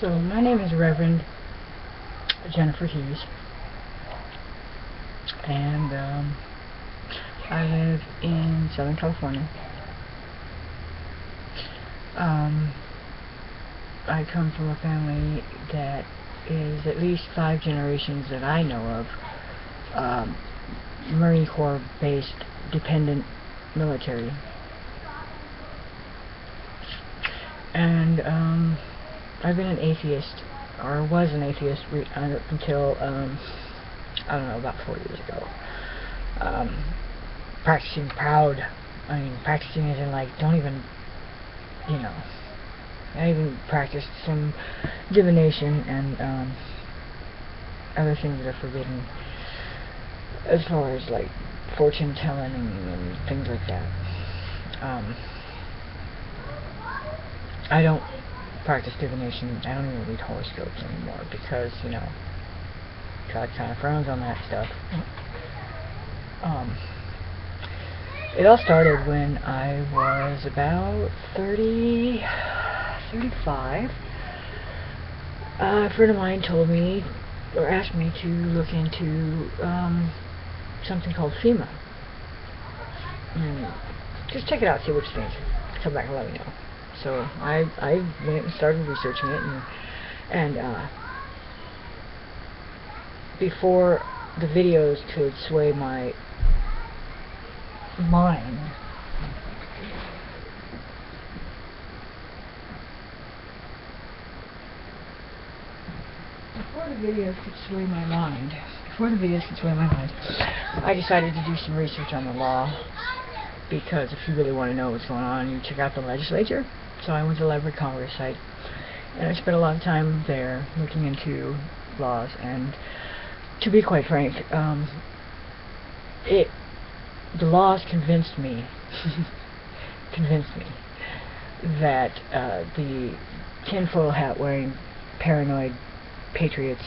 So, my name is Reverend Jennifer Hughes, and I live in Southern California. I come from a family that is at least 5 generations that I know of, Marine Corps based dependent military. And I've been an atheist, or was an atheist until I don't know, about 4 years ago. Practicing proud. I mean, practicing as in, like, don't even, I even practiced some divination and other things that are forbidden, as far as, like, fortune telling and things like that. I don't practice divination. I don't even read horoscopes anymore because, God kind of frowns on that stuff. It all started when I was about 35. A friend of mine told me, or asked me to look into something called FEMA. Just check it out, see what you think. Come back and let me know. So I went and started researching it, and before the videos could sway my mind, I decided to do some research on the law, because if you really want to know what's going on, you check out the legislature. So I went to the Library of Congress site, and I spent a lot of time there looking into laws, and to be quite frank, the laws convinced me that the tinfoil hat wearing paranoid patriots,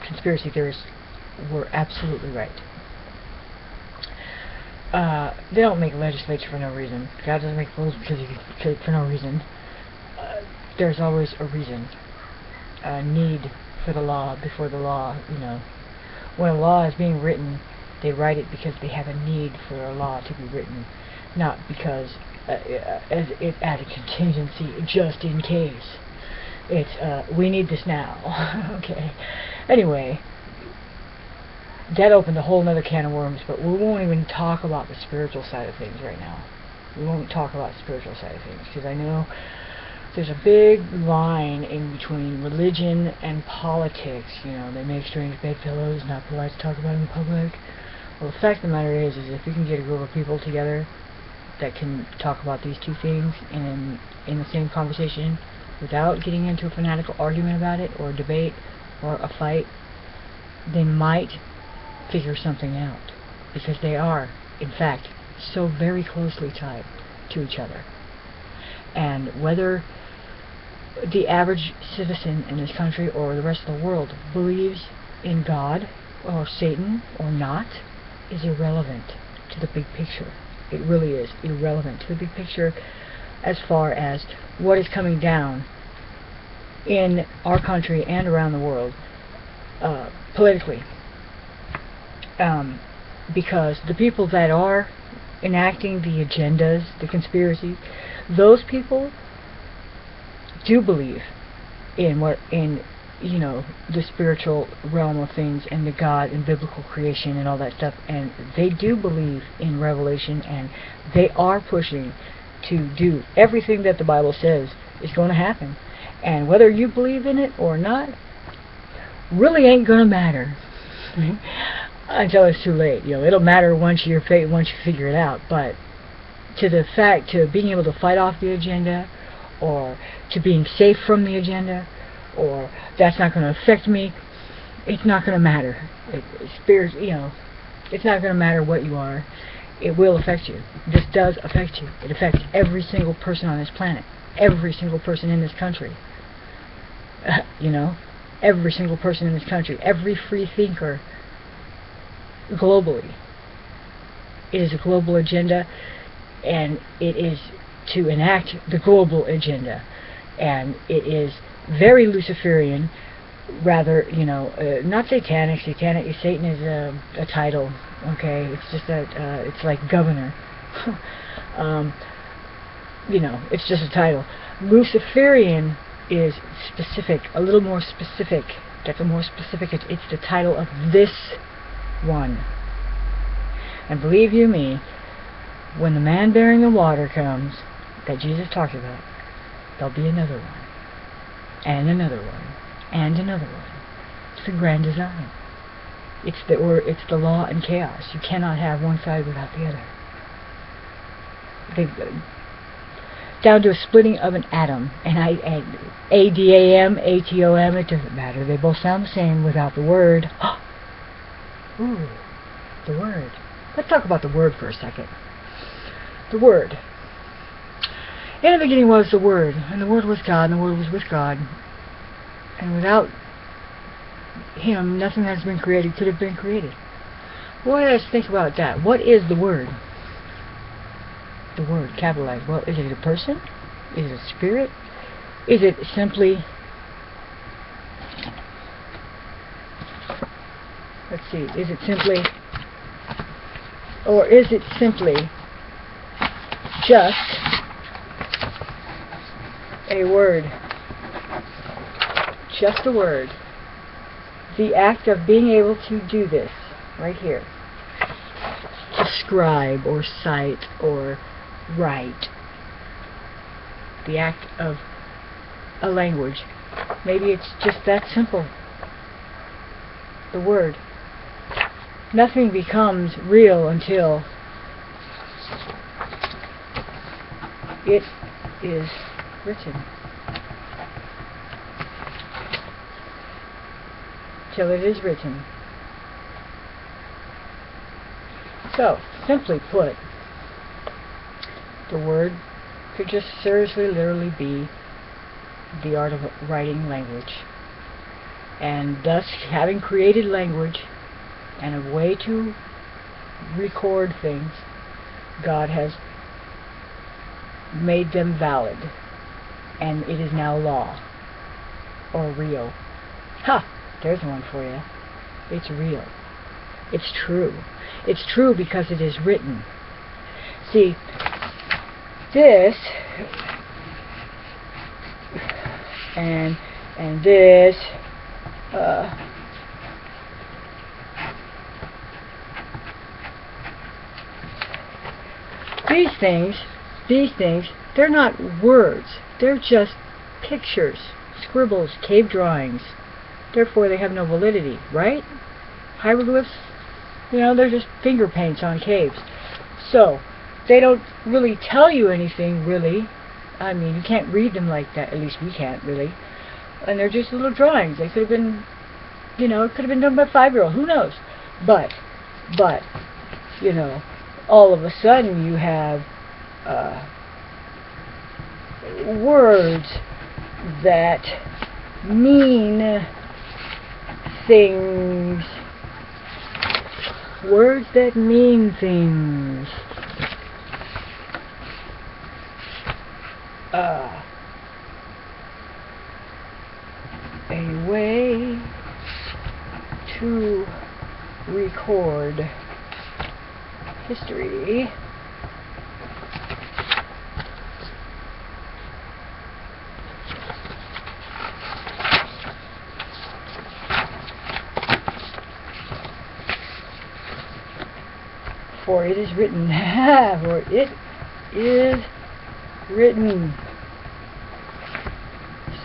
conspiracy theorists, were absolutely right. They don't make legislature for no reason. God doesn't make rules for no reason. There's always a reason, a need for the law before the law. When a law is being written, they write it because they have a need for a law to be written, not because as a contingency, just in case. It's we need this now. Okay. Anyway. That opened a whole other can of worms, but we won't even talk about the spiritual side of things right now. We won't talk about the spiritual side of things, because I know there's a big line in between religion and politics. They make strange bedfellows, not polite to talk about in public. Well, the fact of the matter is if you can get a group of people together that can talk about these two things in the same conversation without getting into a fanatical argument about it, or a debate, or a fight, they might figure something out, because they are, in fact, so very closely tied to each other. And whether the average citizen in this country or the rest of the world believes in God or Satan or not is irrelevant to the big picture. It really is irrelevant to the big picture as far as what is coming down in our country and around the world politically. Because the people that are enacting the agendas, the conspiracies, those people do believe in the spiritual realm of things, and the God and biblical creation and all that stuff, and they do believe in revelation, and they are pushing to do everything that the Bible says is going to happen. And whether you believe in it or not really ain't going to matter. Until it's too late. It'll matter once you figure it out. But to being able to fight off the agenda, or to being safe from the agenda, or that's not going to affect me, it's not going to matter. It's not going to matter what you are. It will affect you. This does affect you. It affects every single person on this planet. Every single person in this country. Every single person in this country. Every free thinker. Globally. It is a global agenda, and it is to enact the global agenda. and it is very Luciferian, rather, you know, not satanic. Satan is a title, okay? It's just that, it's like governor. You know, it's just a title. Luciferian is specific, a little more specific. That's a more specific, it's the title of this one. And believe you me, when the man bearing the water comes, that Jesus talked about, there'll be another one, and another one, and another one. It's the grand design. It's the law and chaos. You cannot have one side without the other. Down to a splitting of an atom, and A-D-A-M, A-T-O-M, it doesn't matter. They both sound the same without the word. Ooh, the word. Let's talk about the word for a second. The word. In the beginning was the Word, and the Word was God, and the Word was with God. And without Him, nothing has been created, could have been created. Well, let's think about that. What is the Word? The Word, capitalized. Well, is it a person? Is it a spirit? Is it simply... Let's see. Is it simply... Or is it simply just a word? Just a word. The act of being able to do this right here. Describe or cite or write. The act of a language. Maybe it's just that simple. The word. Nothing becomes real until it is written. Till it is written. So, simply put, the word could just seriously, literally be the art of writing language. And thus, having created language and a way to record things, God has made them valid, and it is now law, or real. Ha! There's one for you. It's real. It's true. It's true because it is written. See, this and this these things, they're not words. They're just pictures, scribbles, cave drawings. Therefore, they have no validity, right? Hieroglyphs, you know, they're just finger paints on caves. So, they don't really tell you anything, really. I mean, you can't read them like that. At least we can't, really. And they're just little drawings. They could have been, you know, it could have been done by a 5-year-old. Who knows? But, you know, all of a sudden you have words that mean things. Words that mean things. A way to record history. For it is written. For it is written.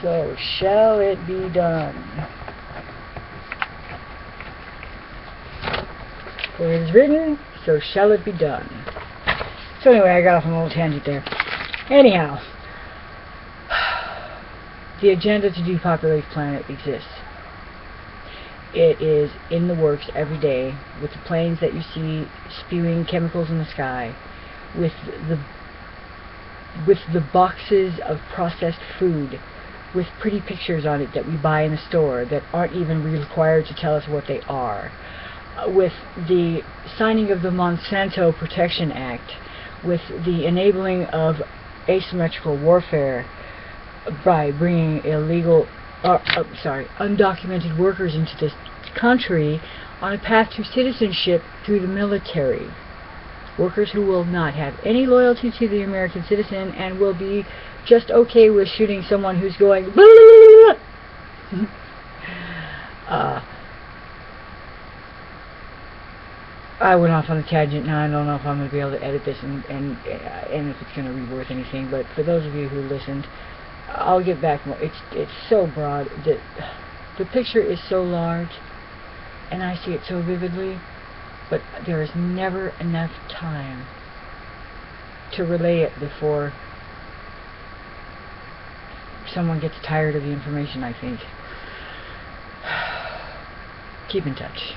So shall it be done. For it is written, so shall it be done. So anyway, I got off on a little tangent there. Anyhow, the agenda to depopulate the planet exists. It is in the works every day, with the planes that you see spewing chemicals in the sky, with the boxes of processed food with pretty pictures on it that we buy in the store that aren't even required to tell us what they are, with the signing of the Monsanto Protection Act, with the enabling of asymmetrical warfare, by bringing undocumented workers into this country on a path to citizenship through the military. Workers who will not have any loyalty to the American citizen and will be just okay with shooting someone who's going I went off on a tangent. Now I don't know if I'm going to be able to edit this and if it's going to be worth anything, but for those of you who listened, I'll get back more. It's so broad that the picture is so large and I see it so vividly, but there is never enough time to relay it before someone gets tired of the information, I think. Keep in touch.